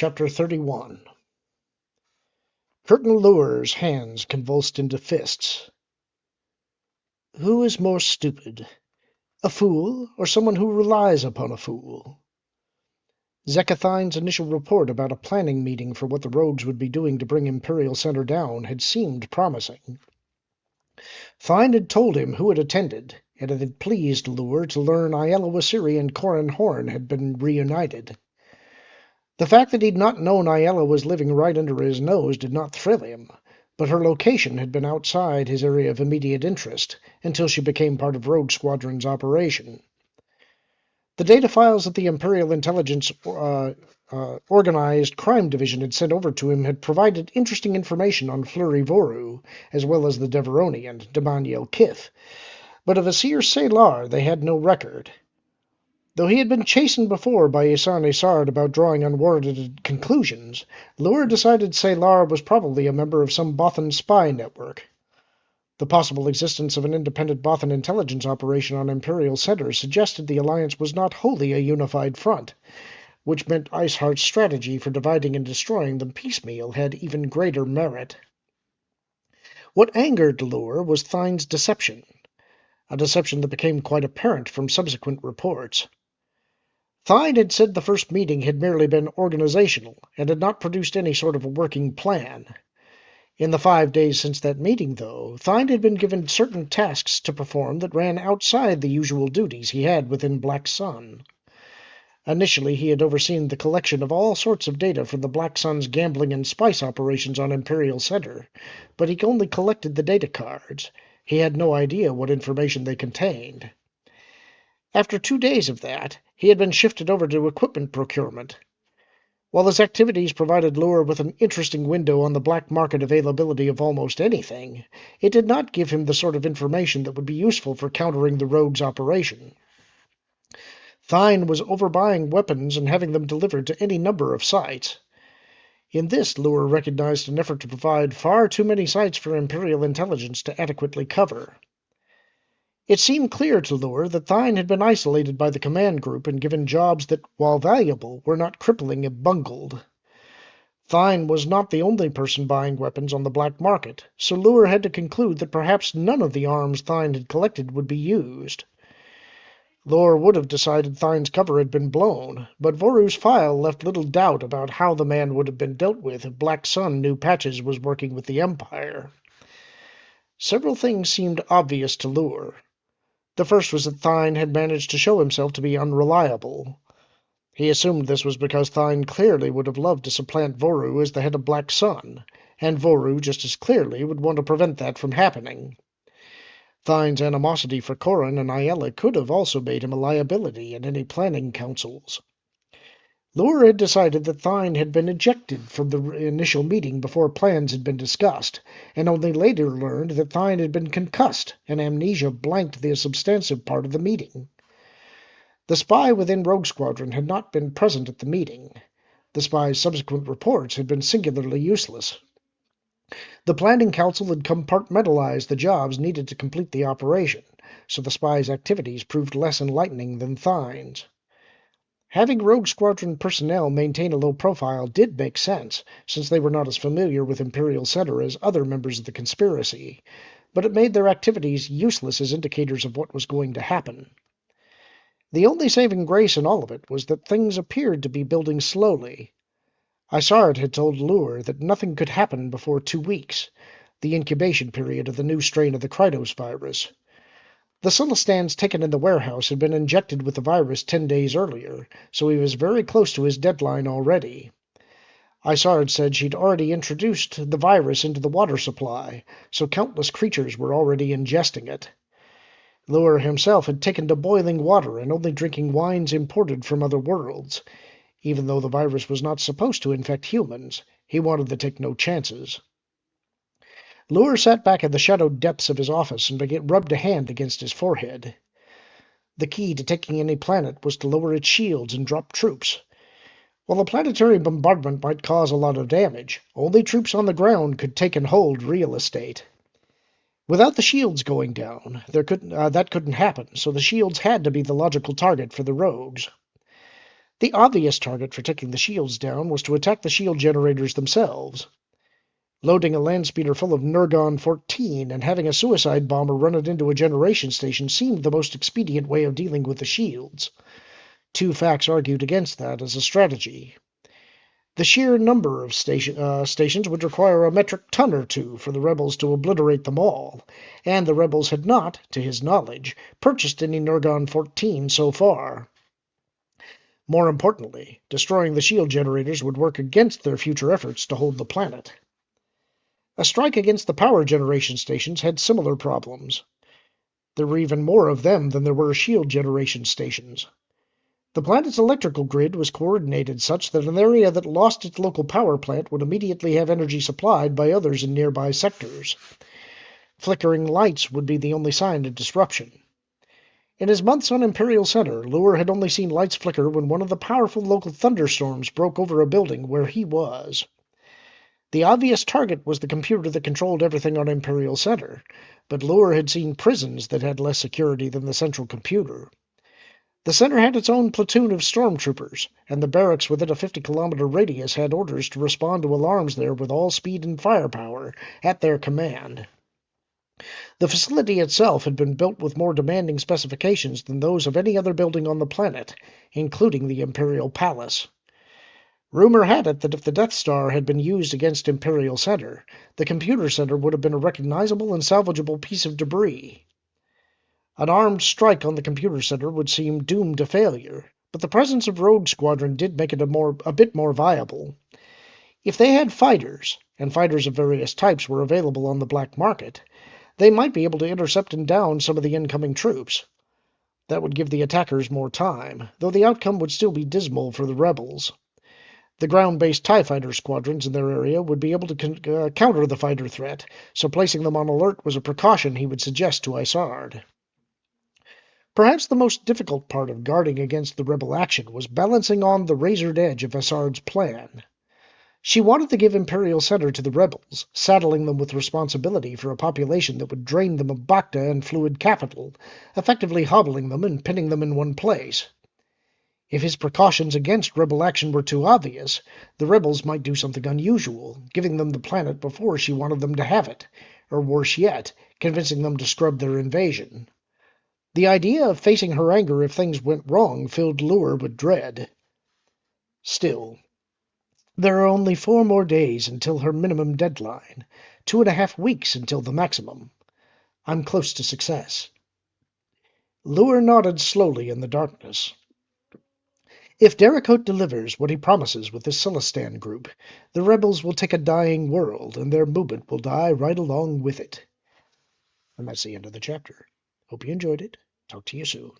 Chapter 31. Kirtan Loor's hands convulsed into fists. Who is more stupid, a fool or someone who relies upon a fool? Zekathine's initial report about a planning meeting for what the rogues would be doing to bring Imperial Center down had seemed promising. Thine had told him who had attended, and it had pleased Loor to learn Aiella Wasiri and Corin Horn had been reunited. The fact that he'd not known Aiella was living right under his nose did not thrill him, but her location had been outside his area of immediate interest until she became part of Rogue Squadron's operation. The data files that the Imperial Intelligence Organized Crime Division had sent over to him had provided interesting information on Fleury Voru, as well as the Deveroni and Demaniel Kith, but of Asir Salar they had no record. Though he had been chastened before by Isard about drawing unwarranted conclusions, Loor decided Salar was probably a member of some Bothan spy network. The possible existence of an independent Bothan intelligence operation on Imperial Center suggested the alliance was not wholly a unified front, which meant Isard's strategy for dividing and destroying them piecemeal had even greater merit. What angered Loor was Thine's deception, a deception that became quite apparent from subsequent reports. Thine had said the first meeting had merely been organizational and had not produced any sort of a working plan. In the 5 days since that meeting, though, Thine had been given certain tasks to perform that ran outside the usual duties he had within Black Sun. Initially, he had overseen the collection of all sorts of data from the Black Sun's gambling and spice operations on Imperial Center, but he only collected the data cards. He had no idea what information they contained. After 2 days of that, he had been shifted over to equipment procurement. While his activities provided Loor with an interesting window on the black market availability of almost anything, it did not give him the sort of information that would be useful for countering the rogue's operation. Thine was overbuying weapons and having them delivered to any number of sites. In this, Loor recognized an effort to provide far too many sites for Imperial intelligence to adequately cover. It seemed clear to Loor that Thine had been isolated by the command group and given jobs that, while valuable, were not crippling and bungled. Thine was not the only person buying weapons on the black market, so Loor had to conclude that perhaps none of the arms Thine had collected would be used. Loor would have decided Thine's cover had been blown, but Voru's file left little doubt about how the man would have been dealt with if Black Sun knew Patches was working with the Empire. Several things seemed obvious to Loor. The first was that Thine had managed to show himself to be unreliable. He assumed this was because Thine clearly would have loved to supplant Voru as the head of Black Sun, and Voru just as clearly would want to prevent that from happening. Thine's animosity for Corin and Aiella could have also made him a liability in any planning councils. Loor had decided that Thine had been ejected from the initial meeting before plans had been discussed, and only later learned that Thine had been concussed and amnesia blanked the substantive part of the meeting. The spy within Rogue Squadron had not been present at the meeting. The spy's subsequent reports had been singularly useless. The Planning Council had compartmentalized the jobs needed to complete the operation, so the spy's activities proved less enlightening than Thine's. Having Rogue Squadron personnel maintain a low profile did make sense, since they were not as familiar with Imperial Center as other members of the conspiracy, but it made their activities useless as indicators of what was going to happen. The only saving grace in all of it was that things appeared to be building slowly. Isard had told Loor that nothing could happen before 2 weeks, the incubation period of the new strain of the Krytos virus. The Celestans taken in the warehouse had been injected with the virus 10 days earlier, so he was very close to his deadline already. Isard said she'd already introduced the virus into the water supply, so countless creatures were already ingesting it. Loor himself had taken to boiling water and only drinking wines imported from other worlds. Even though the virus was not supposed to infect humans, he wanted to take no chances. Loor sat back in the shadowed depths of his office and rubbed a hand against his forehead. The key to taking any planet was to lower its shields and drop troops. While a planetary bombardment might cause a lot of damage, only troops on the ground could take and hold real estate. Without the shields going down, that couldn't happen, so the shields had to be the logical target for the rogues. The obvious target for taking the shields down was to attack the shield generators themselves. Loading a land speeder full of Nergon-14 and having a suicide bomber run it into a generation station seemed the most expedient way of dealing with the shields. Two facts argued against that as a strategy. The sheer number of stations would require a metric ton or two for the rebels to obliterate them all, and the rebels had not, to his knowledge, purchased any Nergon-14 so far. More importantly, destroying the shield generators would work against their future efforts to hold the planet. A strike against the power generation stations had similar problems. There were even more of them than there were shield generation stations. The planet's electrical grid was coordinated such that an area that lost its local power plant would immediately have energy supplied by others in nearby sectors. Flickering lights would be the only sign of disruption. In his months on Imperial Center, Loor had only seen lights flicker when one of the powerful local thunderstorms broke over a building where he was. The obvious target was the computer that controlled everything on Imperial Center, but Loor had seen prisons that had less security than the central computer. The center had its own platoon of stormtroopers, and the barracks within a 50-kilometer radius had orders to respond to alarms there with all speed and firepower at their command. The facility itself had been built with more demanding specifications than those of any other building on the planet, including the Imperial Palace. Rumor had it that if the Death Star had been used against Imperial Center, the computer center would have been a recognizable and salvageable piece of debris. An armed strike on the computer center would seem doomed to failure, but the presence of Rogue Squadron did make it a bit more viable. If they had fighters, and fighters of various types were available on the black market, they might be able to intercept and down some of the incoming troops. That would give the attackers more time, though the outcome would still be dismal for the rebels. The ground-based TIE fighter squadrons in their area would be able to counter the fighter threat, so placing them on alert was a precaution he would suggest to Isard. Perhaps the most difficult part of guarding against the rebel action was balancing on the razored edge of Isard's plan. She wanted to give Imperial Center to the rebels, saddling them with responsibility for a population that would drain them of Bacta and fluid capital, effectively hobbling them and pinning them in one place. If his precautions against rebel action were too obvious, the rebels might do something unusual, giving them the planet before she wanted them to have it, or worse yet, convincing them to scrub their invasion. The idea of facing her anger if things went wrong filled Loor with dread. Still, there are only 4 more days until her minimum deadline, 2.5 weeks until the maximum. I'm close to success. Loor nodded slowly in the darkness. If Derricote delivers what he promises with this Celestan group, the rebels will take a dying world, and their movement will die right along with it. And that's the end of the chapter. Hope you enjoyed it. Talk to you soon.